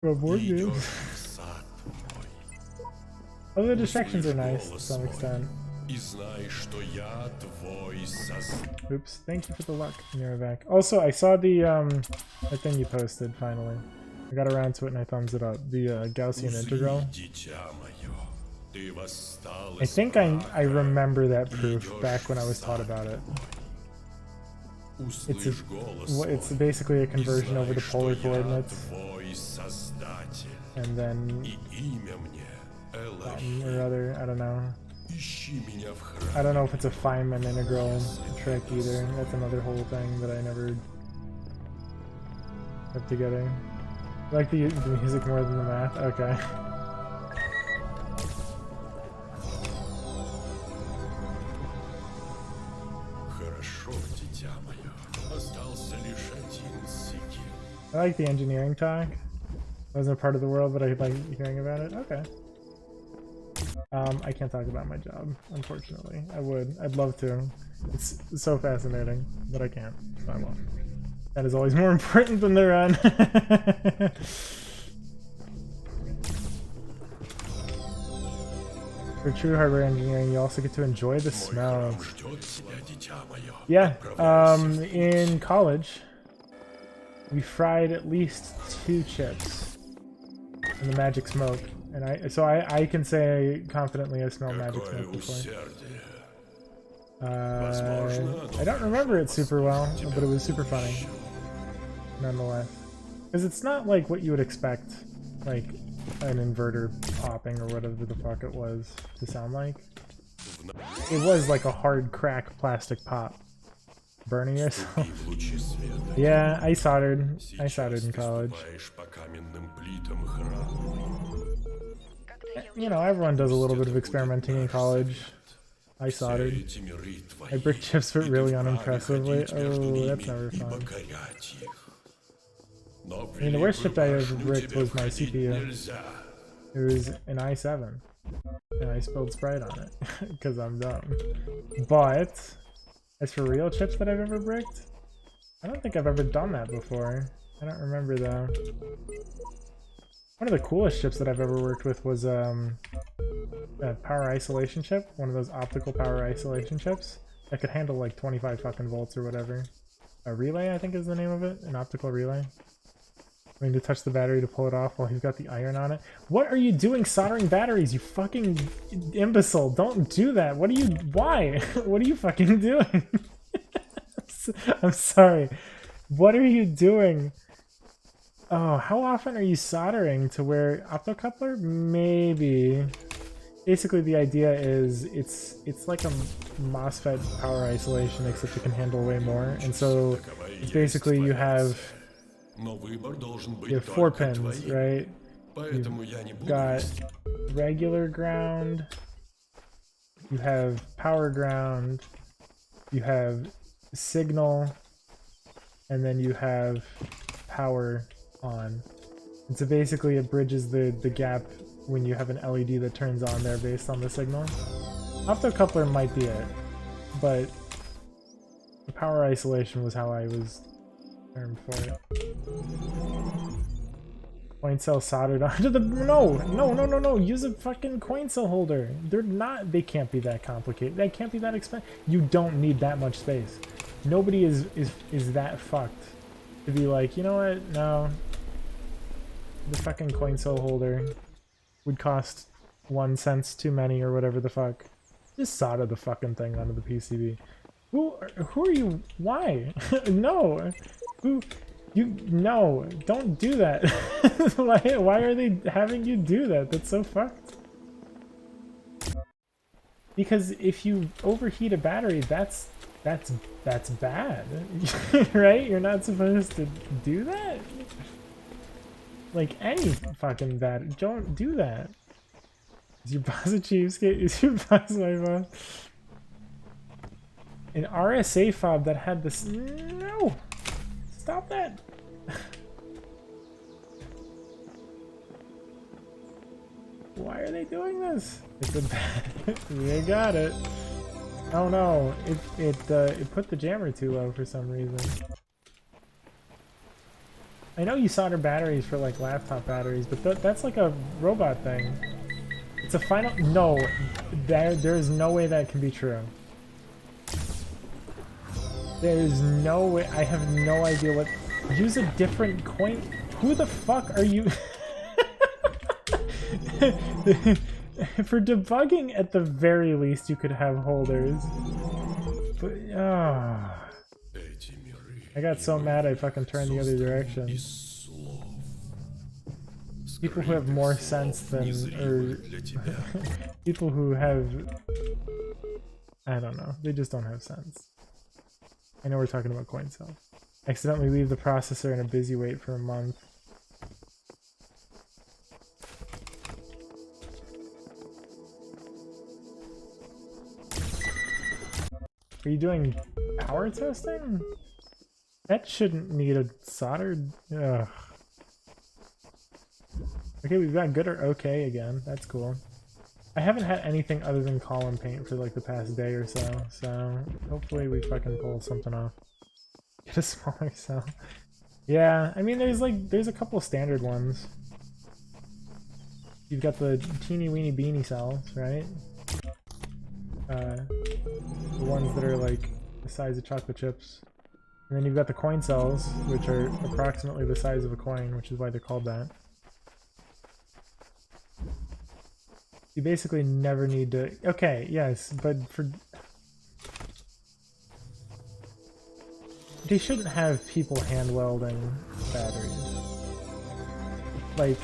Board games. Although the distractions are nice to some extent. Oops, thank you for the luck, Miravac. Also, I saw the thing you posted finally. I got around to it and I thumbs it up. The Gaussian integral. I think I remember that proof back when I was taught about it. It's basically a conversion over to polar coordinates. And then or other, I don't know. I don't know if it's a Feynman integral trick either. That's another whole thing that I never put together. I like the music more than the math? Okay. I like the engineering talk. I wasn't a part of the world, but I like hearing about it. Okay. I can't talk about my job, unfortunately. I would. I'd love to. It's so fascinating, but I can't. So I won't. That is always more important than the run. For true hardware engineering, you also get to enjoy the smells. Yeah, in college, we fried at least 2 chips in the magic smoke. And I can say confidently I smelled magic smoke before. I don't remember it super well, but it was super funny, nonetheless. Because it's not like what you would expect, like an inverter popping or whatever the fuck it was to sound like. It was like a hard crack plastic pop. Burning yourself. Yeah, I soldered in college. You know, everyone does a little bit of experimenting in college. I soldered. I bricked chips, but really unimpressively. Oh, that's never fun. I mean, the worst chip I ever bricked was my CPU. It was an i7. And I spilled Sprite on it, because I'm dumb. But, as for real chips that I've ever bricked, I don't think I've ever done that before. I don't remember though. One of the coolest chips that I've ever worked with was a power isolation chip, one of those optical power isolation chips that could handle like 25 fucking volts or whatever. A relay, I think is the name of it, an optical relay. I need to touch the battery to pull it off while he's got the iron on it. What are you doing soldering batteries, you fucking imbecile? Don't do that. What are you, why? What are you fucking doing? I'm sorry. What are you doing? Oh, how often are you soldering to where optocoupler? Maybe. Basically the idea is it's like a MOSFET power isolation except it can handle way more. And so it's basically you have 4 pins, right? You've got regular ground, you have power ground, you have signal, and then you have power on. And so basically it bridges the gap when you have an LED that turns on there based on the signal. Optocoupler might be it, but the power isolation was how I was termed for it. Coin cell soldered onto the... No! Use a fucking coin cell holder. They can't be that complicated. They can't be that expensive. You don't need that much space. Nobody is that fucked to be like, you know what? No. The fucking coin cell holder would cost 1 cent too many or whatever the fuck. Just solder the fucking thing onto the PCB. Who are you? Why? No. No, don't do that. Why are they having you do that? That's so fucked. Because if you overheat a battery, that's bad. Right? You're not supposed to do that? Like any fucking battery. Don't do that. Is your boss a cheapskate? Is your boss my boss? An RSA fob that had this... No! Stop that! Why are they doing this? It's a bad... They got it. Oh no, it put the jammer too low for some reason. I know you solder batteries for like laptop batteries, but that's like a robot thing. It's a final. No, there is no way that can be true. There is no way. I have no idea what. Use a different coin. Who the fuck are you? For debugging, at the very least, you could have holders. But I got so mad I fucking turned the other direction. People who have more sense than, or people who have, I don't know, they just don't have sense. I know we're talking about coin cell. Accidentally leave the processor in a busy wait for a month. Are you doing power testing? That shouldn't need a soldered. Ugh. Okay, we've got good or okay again. That's cool. I haven't had anything other than column paint for like the past day or so, so hopefully we fucking pull something off. Get a smaller cell. Yeah, I mean there's a couple standard ones. You've got the teeny weeny beanie cells, right? The ones that are like the size of chocolate chips. And then you've got the coin cells, which are approximately the size of a coin, which is why they're called that. You basically never need to... Okay, yes, but for... They shouldn't have people hand welding batteries. Like,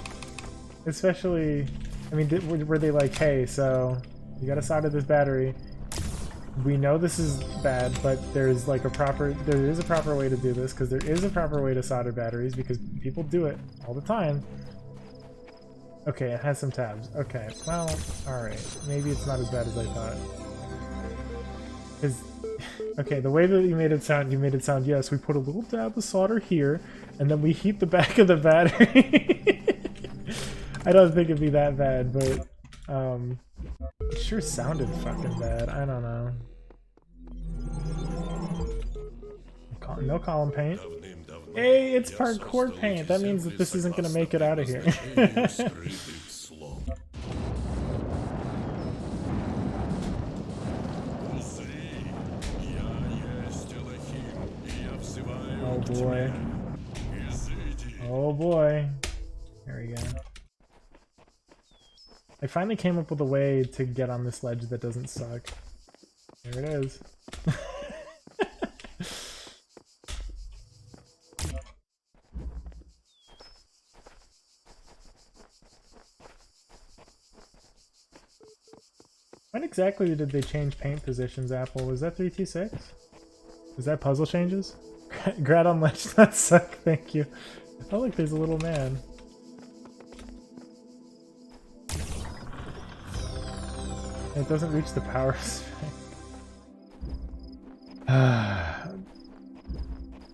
especially... I mean, were they like, hey, so you gotta solder this battery. We know this is bad, but there's like a proper... There is a proper way to do this, because there is a proper way to solder batteries, because people do it all the time. Okay, it has some tabs. Okay, well, alright. Maybe it's not as bad as I thought. Because, okay, the way that you made it sound, yes, we put a little dab of solder here, and then we heat the back of the battery. I don't think it'd be that bad, but, it sure sounded fucking bad. I don't know. No column paint. Hey, it's parkour paint. That means that this isn't gonna make it out of here. Oh boy. Oh boy. There we go. I finally came up with a way to get on this ledge that doesn't suck. There it is. When exactly did they change paint positions, Apple? Was that 326? Was that puzzle changes? Grad on ledge not suck, thank you. Oh look, there's a little man. It doesn't reach the power spec.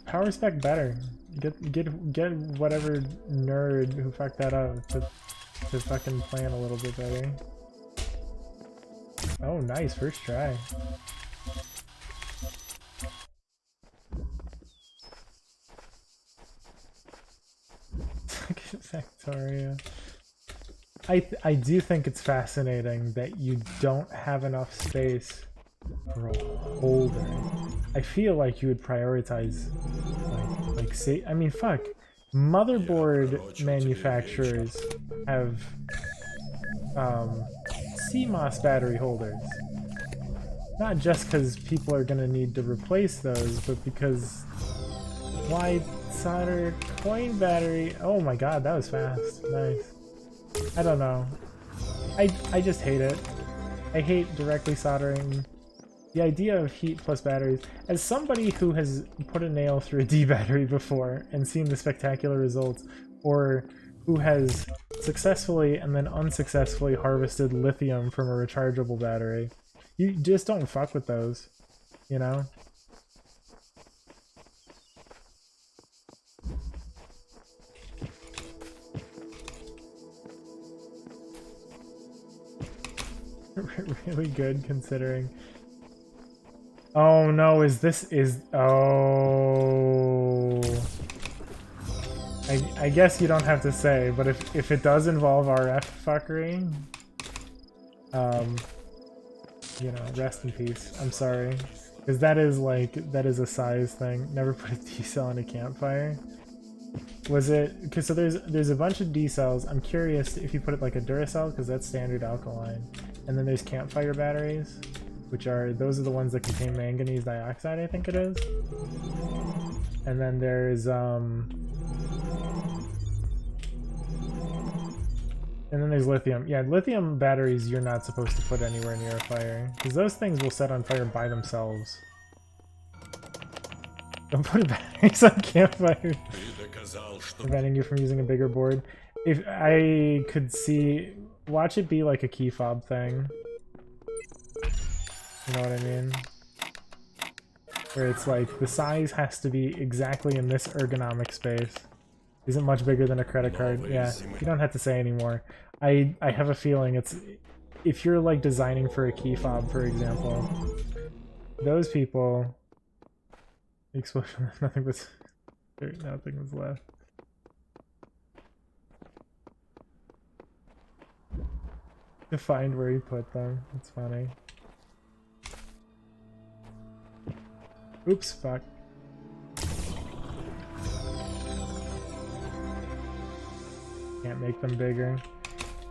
Power spec better. Get whatever nerd who fucked that up to fucking plan a little bit better. Oh, nice, first try. Victoria. I do think it's fascinating that you don't have enough space for a holder. I feel like you would prioritize like say, I mean fuck. Motherboard manufacturers have CMOS battery holders. Not just because people are gonna need to replace those, but because why solder coin battery? Oh my god, that was fast. Nice. I don't know. I just hate it. I hate directly soldering. The idea of heat plus batteries. As somebody who has put a nail through a D battery before and seen the spectacular results, or who has successfully and then unsuccessfully harvested lithium from a rechargeable battery, you just don't fuck with those, you know? Really good considering. Oh no, oh. I guess you don't have to say, but if it does involve RF fuckery, you know, rest in peace. I'm sorry. Because that is like, that is a size thing. Never put a D-cell on a campfire. Was it, because so there's a bunch of D-cells. I'm curious if you put it like a Duracell, because that's standard alkaline. And then there's campfire batteries, which are, those are the ones that contain manganese dioxide, I think it is. And then there's, and then there's lithium. Yeah, lithium batteries you're not supposed to put anywhere near a fire, because those things will set on fire by themselves. Don't put batteries on campfires, preventing you from using a bigger board. If I could see, watch it be like a key fob thing. You know what I mean? Where it's like, the size has to be exactly in this ergonomic space. Isn't much bigger than a credit card. Yeah, you don't have to say anymore. I have a feeling it's, if you're like designing for a key fob, for example, those people, explosion, nothing was left. To find where you put them. It's funny. Oops, fuck. Can't make them bigger.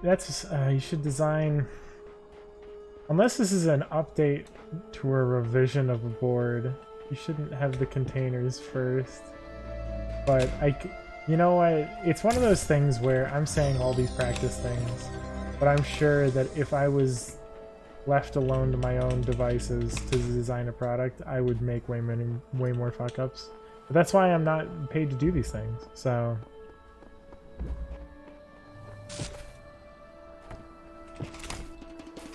That's, you should design... Unless this is an update to a revision of a board, you shouldn't have the containers first. But you know what? It's one of those things where I'm saying all these practice things, but I'm sure that if I was left alone to my own devices to design a product, I would make way more fuck-ups. But that's why I'm not paid to do these things, so...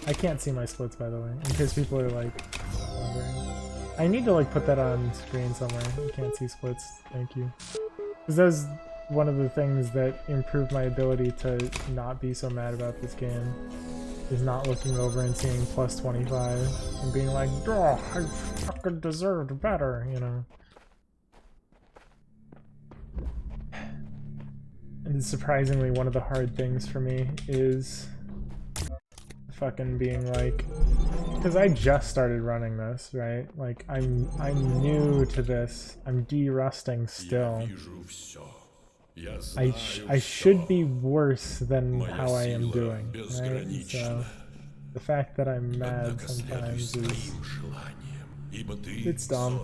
I can't see my splits, by the way, in case people are like wondering. I need to like put that on screen somewhere. I can't see splits. Thank you. Because that's one of the things that improved my ability to not be so mad about this game. Is not looking over and seeing plus 25 and being like, oh, I fucking deserved better, you know. And surprisingly, one of the hard things for me is fucking being like, because I just started running this, right? Like I'm new to this. I'm de-rusting still. I should be worse than how I am doing, right? So the fact that I'm mad sometimes is, it's dumb.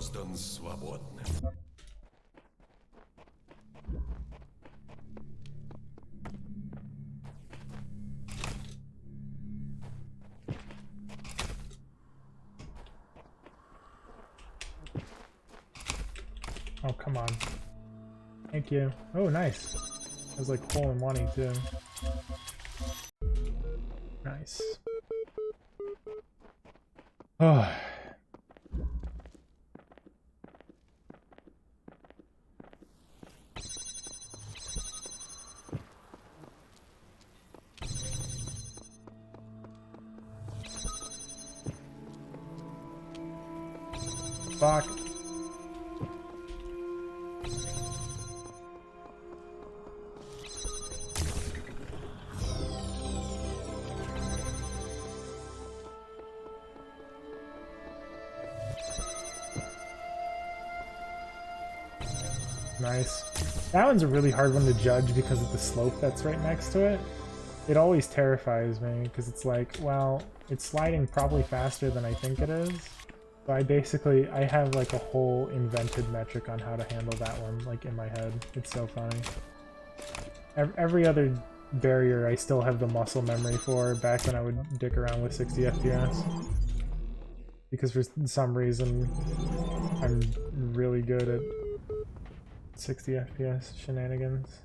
Oh, come on. Thank you. Oh, nice. I was like pulling money too. Nice. Oh. Fuck. Nice. That one's a really hard one to judge because of the slope that's right next to it. It always terrifies me because it's like, well, it's sliding probably faster than I think it is. So I have like a whole invented metric on how to handle that one, like in my head. It's so funny. Every other barrier I still have the muscle memory for back when I would dick around with 60 FPS. Because for some reason, I'm really good at 60 FPS shenanigans.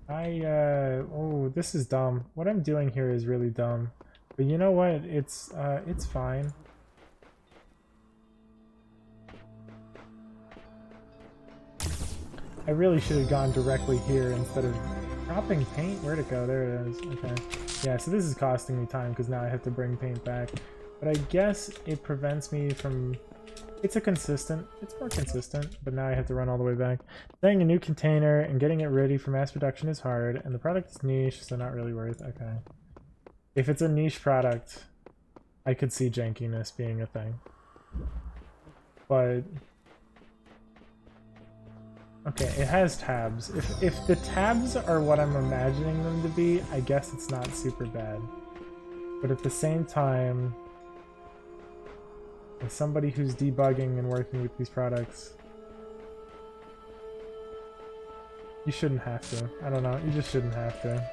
Oh, this is dumb. What I'm doing here is really dumb. But you know what? It's fine. I really should have gone directly here instead of dropping paint. Where'd it go? There it is. Okay. Yeah, so this is costing me time because now I have to bring paint back. But I guess it prevents me from It's more consistent, but now I have to run all the way back. Setting a new container and getting it ready for mass production is hard, and the product is niche, so not really worth. Okay. If it's a niche product, I could see jankiness being a thing. But okay, it has tabs. If the tabs are what I'm imagining them to be, I guess it's not super bad. But at the same time, as somebody who's debugging and working with these products, you shouldn't have to. I don't know, you just shouldn't have to.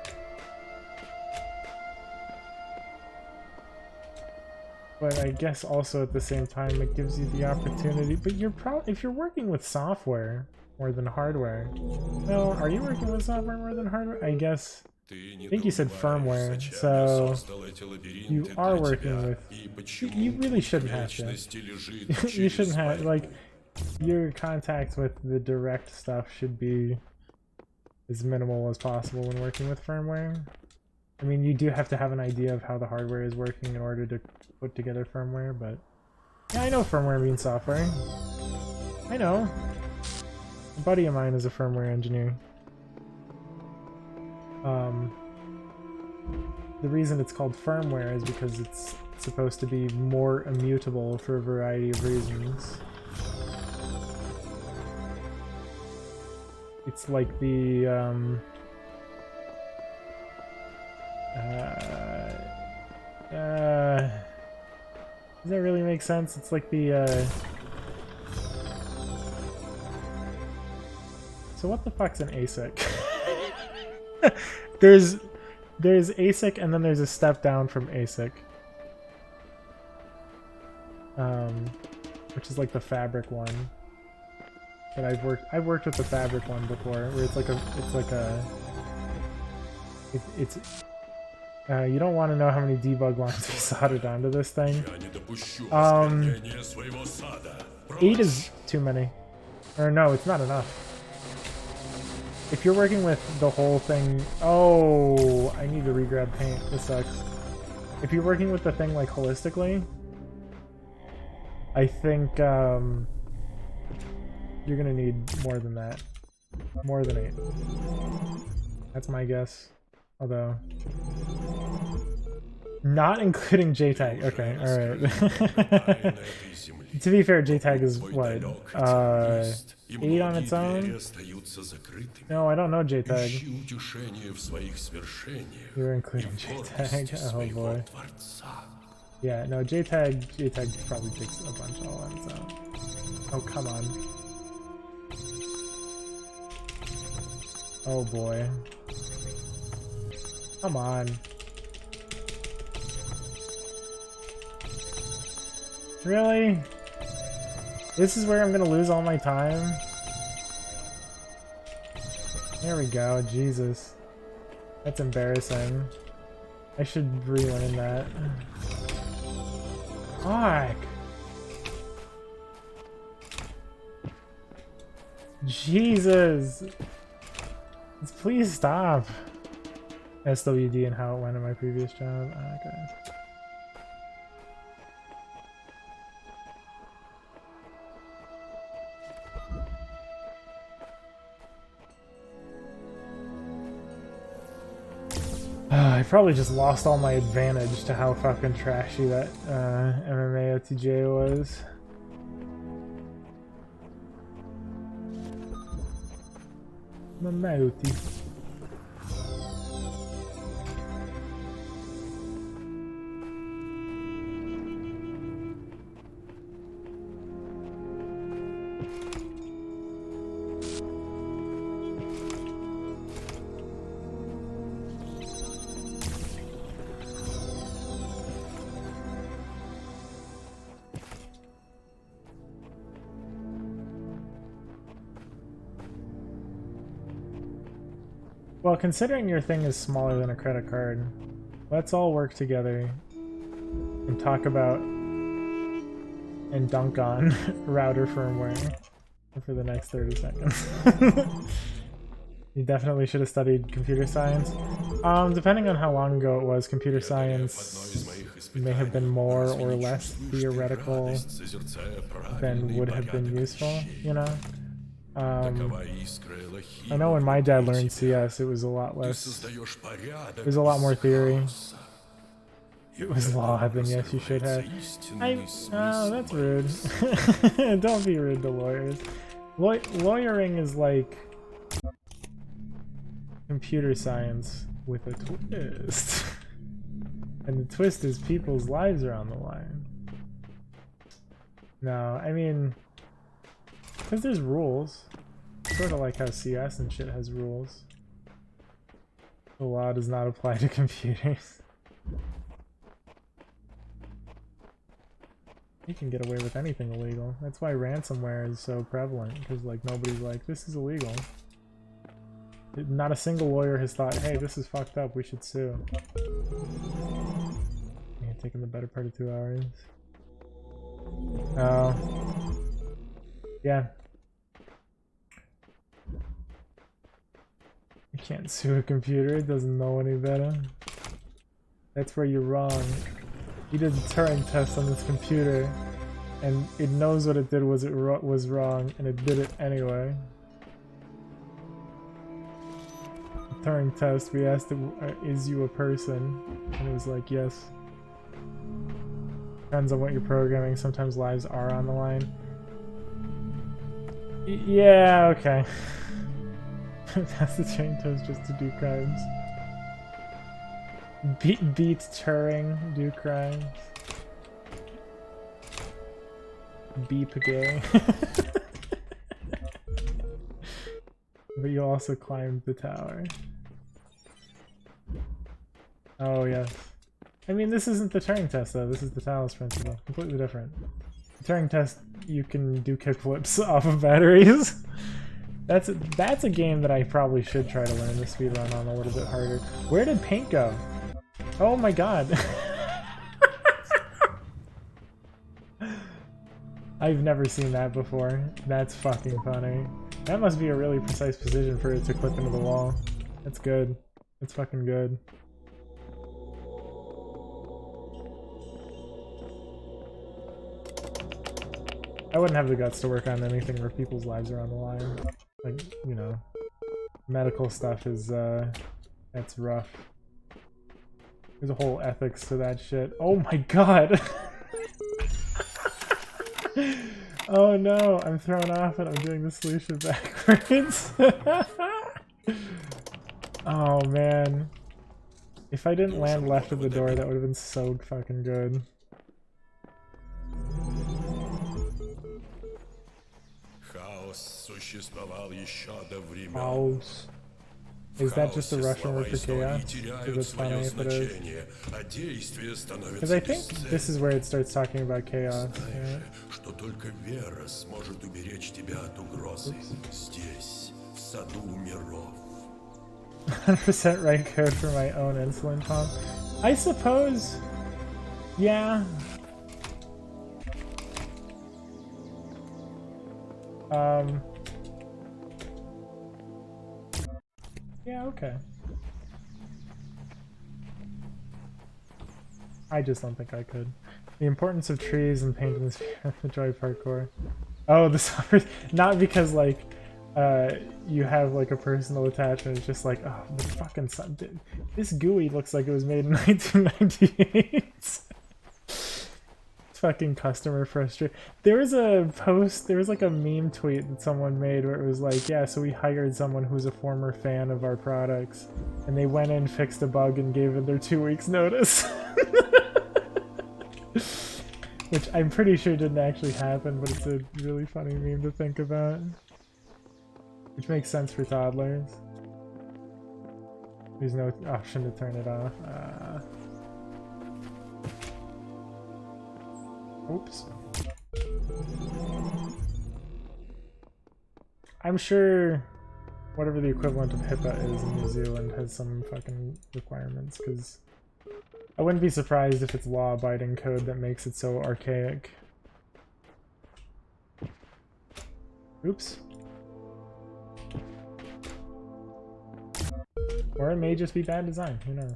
But I guess also at the same time it gives you the opportunity. But if you're working with software more than hardware. No, are you working with software more than hardware? I guess. I think you said firmware, so you are working with. You really shouldn't have to. You shouldn't have, like, your contact with the direct stuff should be as minimal as possible when working with firmware. I mean, you do have to have an idea of how the hardware is working in order to put together firmware, but yeah, I know firmware means software. I know. A buddy of mine is a firmware engineer. The reason it's called firmware is because it's supposed to be more immutable for a variety of reasons. It's like the does that really make sense? It's like the so what the fuck's an ASIC? There's ASIC and then there's a step down from ASIC. Which is like the fabric one. But I've worked with the fabric one before, where you don't want to know how many debug lines we soldered onto this thing. 8 is too many. Or no, it's not enough. If you're working with the whole thing... Oh, I need to re-grab paint. This sucks. If you're working with the thing, like, holistically, I think, you're gonna need more than that. More than 8. That's my guess. Although... Not including JTAG. Okay, alright. To be fair, JTAG is what? 8 on its own? No, I don't know JTAG. You're including JTAG? Oh boy. Yeah, no, JTAG probably takes a bunch all on its own. Oh, come on. Oh boy. Come on. Really? This is where I'm gonna lose all my time? There we go, Jesus. That's embarrassing. I should relearn that. Fuck! Jesus! Please stop! SWD and how it went in my previous job. Okay. I probably just lost all my advantage to how fucking trashy that MMA OTJ was. Mamauti. Well, considering your thing is smaller than a credit card, let's all work together and talk about and dunk on router firmware for the next 30 seconds. You definitely should have studied computer science. Depending on how long ago it was, computer science may have been more or less theoretical than would have been useful, you know? I know when my dad learned CS, it was a lot less, it was a lot more theory. It was law, then yes, you should have. Oh, that's rude. Don't be rude to lawyers. Lawyering is like computer science with a twist. And the twist is people's lives are on the line. No, I mean, because there's rules. Sort of like how CS and shit has rules. The law does not apply to computers. You can get away with anything illegal. That's why ransomware is so prevalent, because like nobody's like, this is illegal. Not a single lawyer has thought, hey, this is fucked up, we should sue. Yeah, taking the better part of 2 hours. Oh. Yeah. You can't sue a computer, it doesn't know any better. That's where you're wrong. You did a Turing test on this computer, and it knows what it did was wrong, and it did it anyway. Turing test, we asked it, is you a person? And it was like, yes. Depends on what you're programming, sometimes lives are on the line. Yeah, okay. Pass the Turing test just to do crimes. Beat Turing, do crimes. Beep gay. But you also climbed the tower. Oh, yes. I mean, this isn't the Turing test, though. This is the Talos principle. Completely different. The Turing test, you can do kickflips off of batteries. That's a game that I probably should try to learn the speedrun on a little bit harder. Where did paint go? Oh my god. I've never seen that before. That's fucking funny. That must be a really precise position for it to clip into the wall. That's good. That's fucking good. I wouldn't have the guts to work on anything where people's lives are on the line. Like, you know, medical stuff is, that's rough. There's a whole ethics to that shit. Oh my god! Oh no, I'm thrown off and I'm doing the solution backwards. Oh man. If I didn't land left of the door, that would have been so fucking good. Chaos. Is that just a Russian word for chaos? Because it's funny if it is. Because I think this is where it starts talking about chaos. Yeah. 100% right code for my own insulin pump. I suppose. Yeah. Yeah, okay. I just don't think I could. The importance of trees and painting this enjoy parkour. Oh, the summer, not because like you have like a personal attachment. It's just like, oh, the fucking sun. This GUI looks like it was made in 1998. Fucking customer frustration. There was a post, there was like a meme tweet that someone made where it was like, yeah, so we hired someone who's a former fan of our products, and they went in, fixed a bug, and gave it their 2 weeks notice. Which I'm pretty sure didn't actually happen, but it's a really funny meme to think about. Which makes sense for toddlers. There's no option to turn it off. Oops. I'm sure whatever the equivalent of HIPAA is in New Zealand has some fucking requirements, because I wouldn't be surprised if it's law-abiding code that makes it so archaic. Oops. Or it may just be bad design, who knows?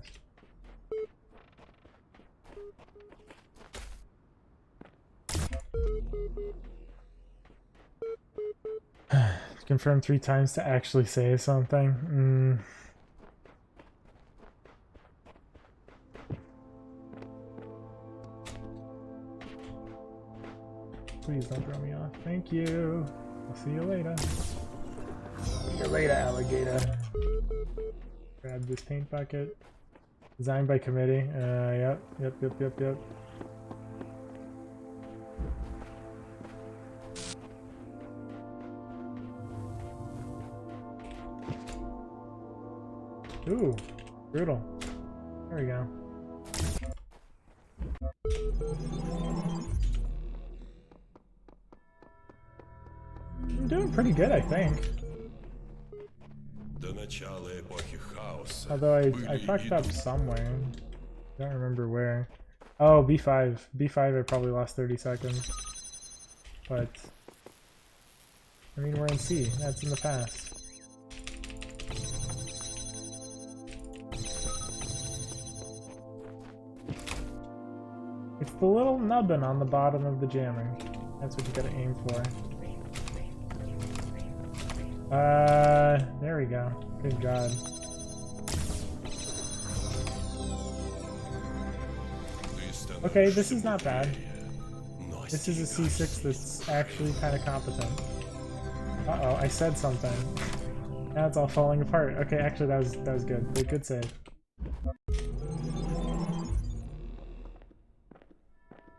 Confirm 3 times to actually say something. Please don't throw me off. Thank you. I'll see you later. See you later, alligator. Grab this paint bucket. Designed by committee. Yep. Ooh, brutal. There we go. I'm doing pretty good, I think. Although I fucked up somewhere. I don't remember where. Oh, B5. B5 I probably lost 30 seconds. But I mean, we're in C. That's in the past. It's the little nubbin on the bottom of the jamming. That's what you gotta aim for. There we go. Good God. Okay, this is not bad. This is a C6 that's actually kind of competent. Uh-oh, I said something. Now it's all falling apart. Okay, actually that was good. Good save.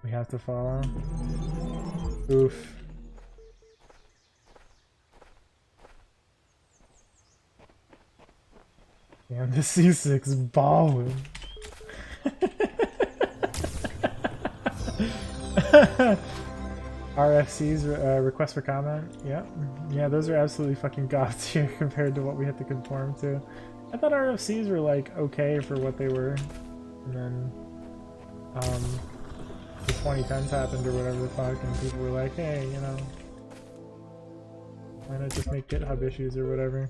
We have to follow. Oof. Damn, the C6 ballin'. RFC's request for comment. Yeah, those are absolutely fucking goths here compared to what we had to conform to. I thought RFCs were like okay for what they were, and then the 2010s happened or whatever the fuck, and people were like, hey, you know, why not just make GitHub issues or whatever?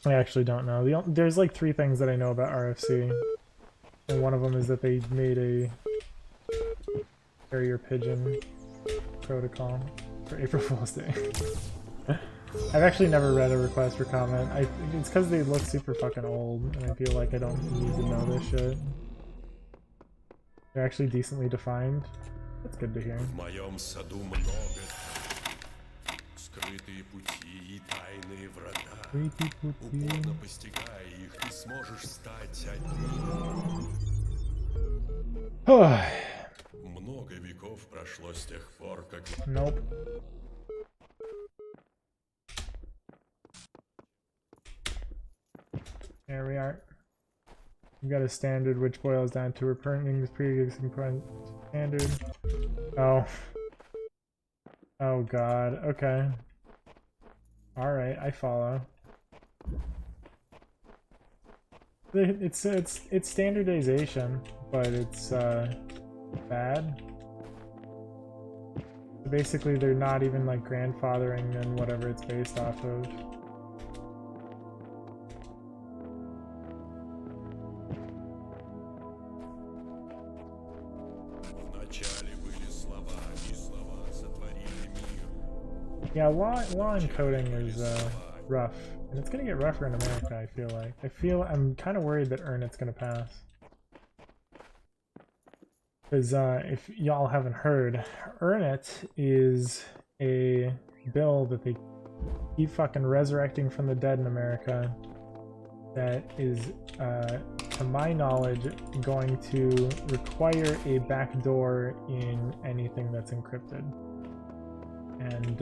I actually don't know. There's like 3 things that I know about RFC, and one of them is that they made a carrier pigeon protocol for April Fool's Day. I've actually never read a request for comment. It's because they look super fucking old, and I feel like I don't need to know this shit. They're actually decently defined. That's good to hear. Nope. There we are. We got a standard which boils down to returning this pre-existing standard. Oh. Oh god. Okay. Alright, I follow. It's standardization, but it's bad. Basically, they're not even like grandfathering in whatever it's based off of. Yeah, law encoding is rough, and it's gonna get rougher in America. I feel like. I'm kind of worried that Earnit's gonna pass. Because if y'all haven't heard, Earnit is a bill that they keep fucking resurrecting from the dead in America that is, to my knowledge, going to require a backdoor in anything that's encrypted. And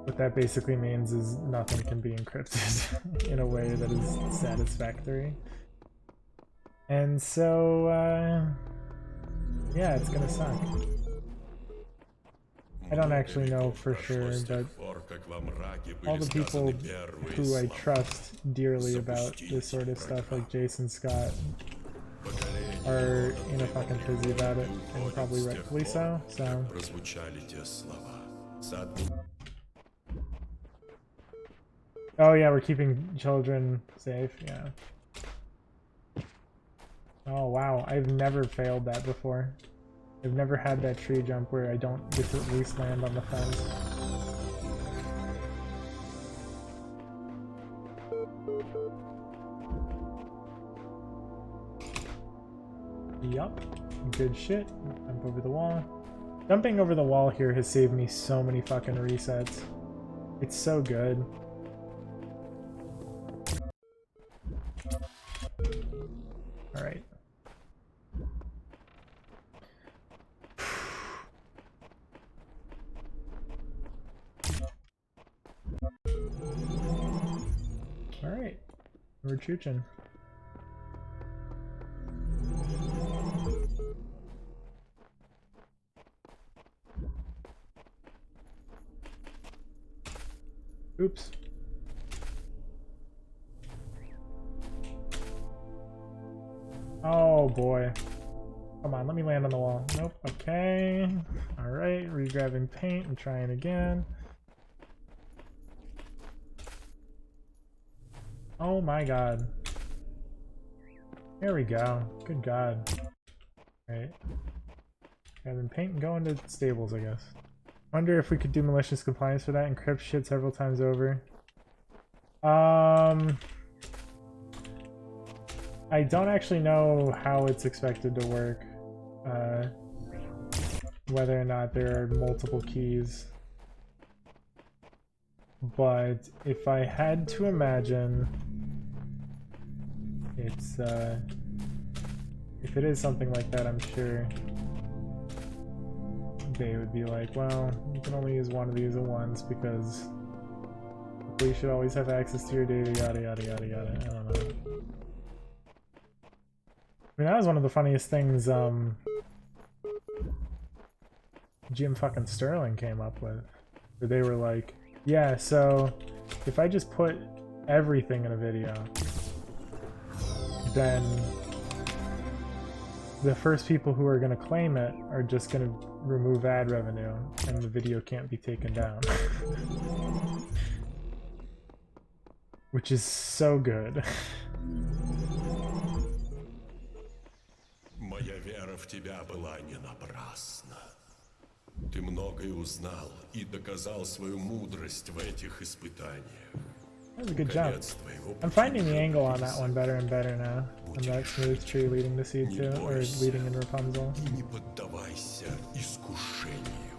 what that basically means is nothing can be encrypted in a way that is satisfactory. And so, yeah, it's gonna suck. I don't actually know for sure, but all the people who I trust dearly about this sort of stuff, like Jason Scott, are in a fucking tizzy about it, and probably rightfully so, so... Oh yeah, we're keeping children safe, yeah. Oh wow, I've never failed that before. I've never had that tree jump where I don't get to at least land on the fence. Yup, good shit. Jump over the wall. Jumping over the wall here has saved me so many fucking resets. It's so good. Alright. Alright. We're chooching. Oops. Oh boy. Come on, let me land on the wall. Nope. Okay. Alright, re-grabbing paint and trying again. Oh my god. There we go. Good god. Alright. Grabbing paint and going to stables, I guess. Wonder if we could do malicious compliance for that, encrypt shit several times over. I don't actually know how it's expected to work. Whether or not there are multiple keys. But if I had to imagine, it's if it is something like that, I'm sure they would be like, well, you can only use one of these at once because the police should always have access to your data, yada yada yada yada. I don't know. I mean, that was one of the funniest things Jim fucking Sterling came up with. Where they were like, yeah, so if I just put everything in a video, then the first people who are going to claim it are just going to remove ad revenue and the video can't be taken down. Which is so good. Моя вера в тебя была не напрасна. Ты многое узнал и доказал свою мудрость в этих испытаниях. That was a good jump. I'm finding the angle on that one better and better now. On that smooth tree leading to C2, or leading in Rapunzel. Не поддавайся искушению.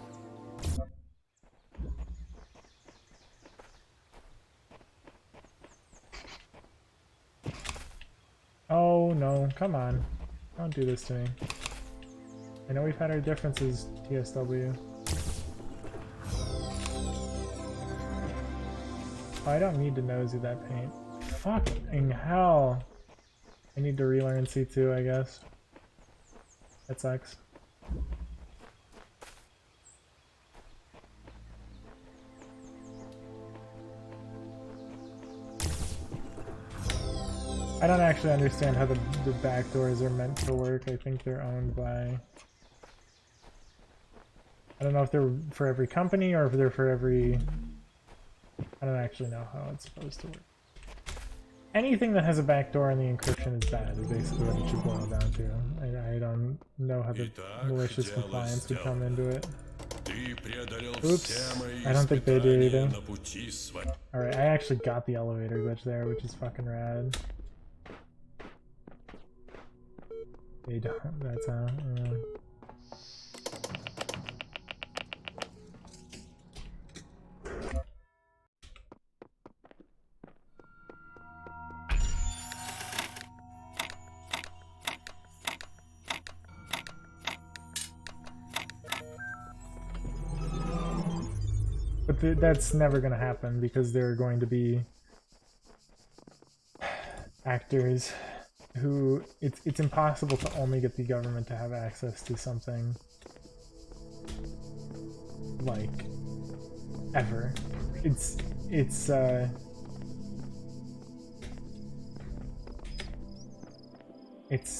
Oh no, come on. Don't do this to me. I know we've had our differences, TSW. Oh, I don't need to nosy that paint. Fucking hell. I need to relearn C2, I guess. That sucks. I don't actually understand how the back doors are meant to work. I think they're owned by... I don't know if they're for every company or if they're for every... I don't actually know how it's supposed to work. Anything that has a backdoor and the encryption is bad is basically what it should boil down to. I don't know how the malicious compliance would come into it. Oops, I don't think they do either. Alright, I actually got the elevator glitch there, which is fucking rad. They don't, that's how... But that's never going to happen because there are going to be actors who it's impossible to only get the government to have access to something like ever. It's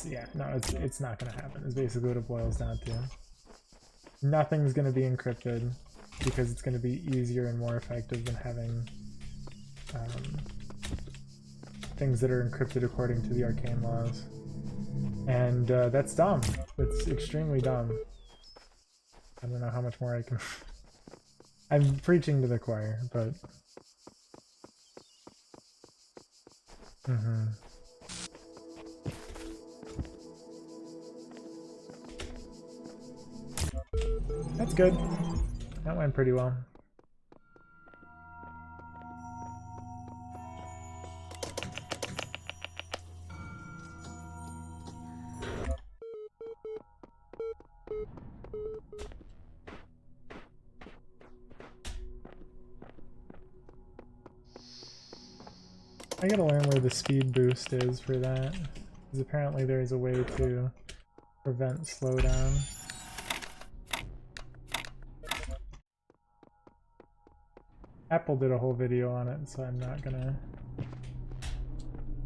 yeah, no, it's not going to happen. Is basically what it boils down to. Nothing's going to be encrypted because it's going to be easier and more effective than having things that are encrypted according to the arcane laws. And that's dumb. It's extremely dumb. I don't know how much more I can... I'm preaching to the choir, but... That's good. That went pretty well. I gotta learn where the speed boost is for that, because apparently there's a way to prevent slowdown. Apple did a whole video on it, so I'm not gonna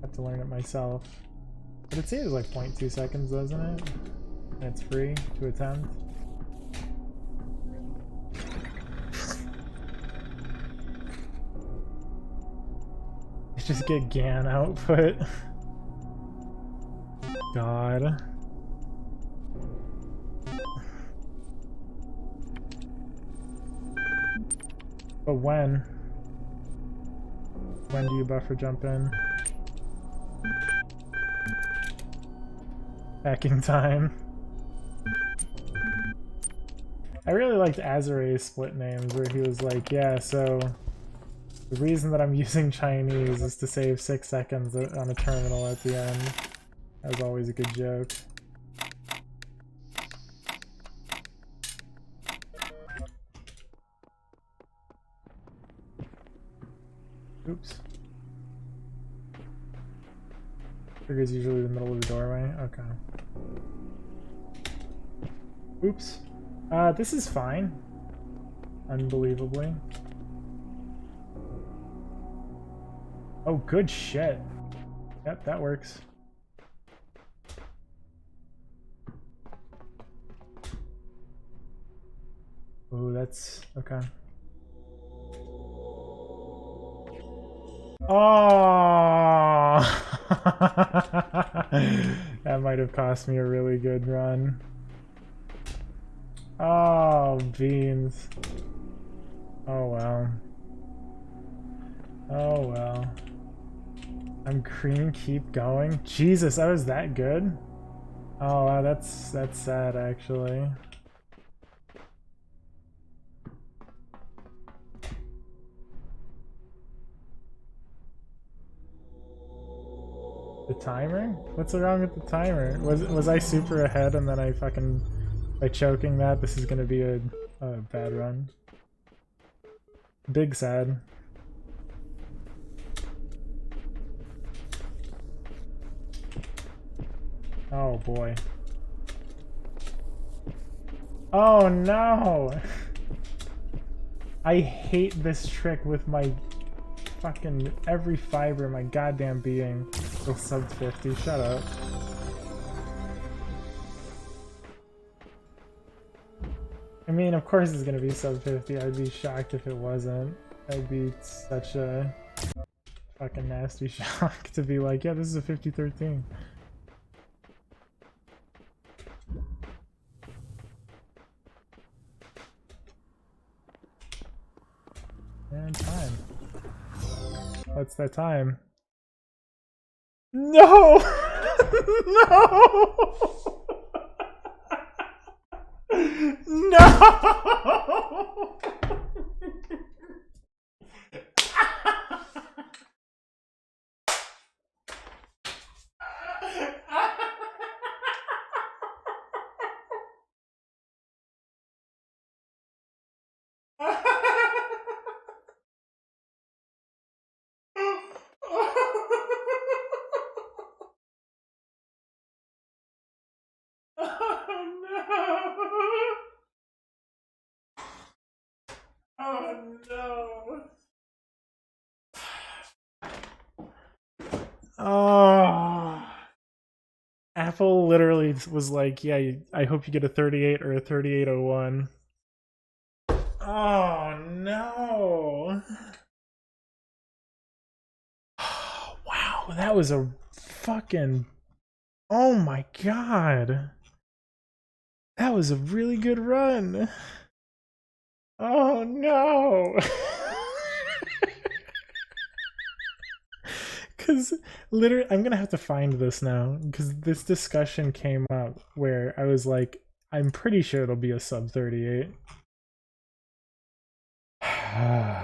have to learn it myself. But it saves like 0.2 seconds, doesn't it? And it's free to attempt. Just get GAN output. God. But when? When do you buffer jump in? Hacking time. I really liked Azare's split names where he was like, yeah, so the reason that I'm using Chinese is to save 6 seconds on a terminal at the end. That was always a good joke. Oops. Trigger's usually the middle of the doorway. Okay. Oops. This is fine. Unbelievably. Oh, good shit. Yep, that works. Oh, that's okay. Oh! That might have cost me a really good run. Oh, beans. Oh well. Oh well. I'm green, keep going. Jesus, I was that good? Oh wow, that's sad actually. The timer? What's wrong with the timer? Was I super ahead and then I fucking, by choking that, this is gonna be a bad run. Big sad. Oh boy. Oh no! I hate this trick with my fucking every fiber of my goddamn being. With sub 50, shut up. I mean, of course it's gonna be sub 50. I'd be shocked if it wasn't. That'd be such a fucking nasty shock to be like, yeah, this is a 50-13. And time. What's that time? No! No! No! Oh no! Oh. Apple literally was like, yeah, I hope you get a 38 or a 3801. Oh no! Oh, that was a fucking... Oh my god. That was a really good run. Oh no. Because literally, I'm gonna have to find this now. Because this discussion came up where I was like, I'm pretty sure it'll be a sub 38.